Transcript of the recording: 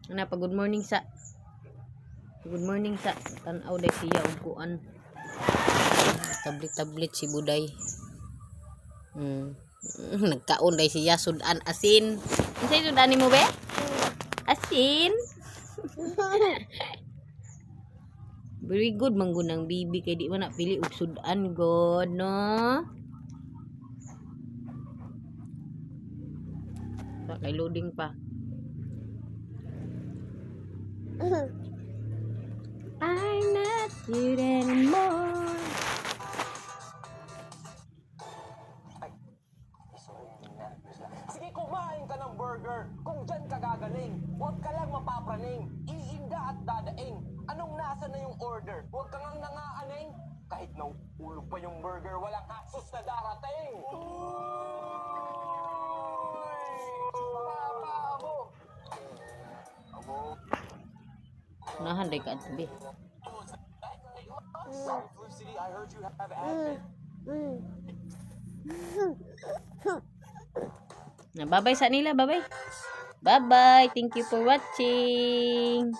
Ana pa good morning sa. Good morning sa. Tan-aw day siya og kuan. Tablet si Buday. Nagkaon day siya sudan asin. Unsay sudan nimo be? Asin. Very good manggunang bibi kay di man na pili og sudan god no. Kay loading pa. I'm not you anymore. Sige, kumain ka ng burger. Kung dyan ka gagaling, huwag ka lang mapapraning. Iinda at dadaing. Anong nasa na yung order? Huwag ka ngang nangaaning. Kahit nauulog pa yung burger, walang asus na darating. Nahan day ka tabi. Felicity, I heard you have advent. Na bye-bye sa nila, bye-bye. Bye-bye. Thank you for watching.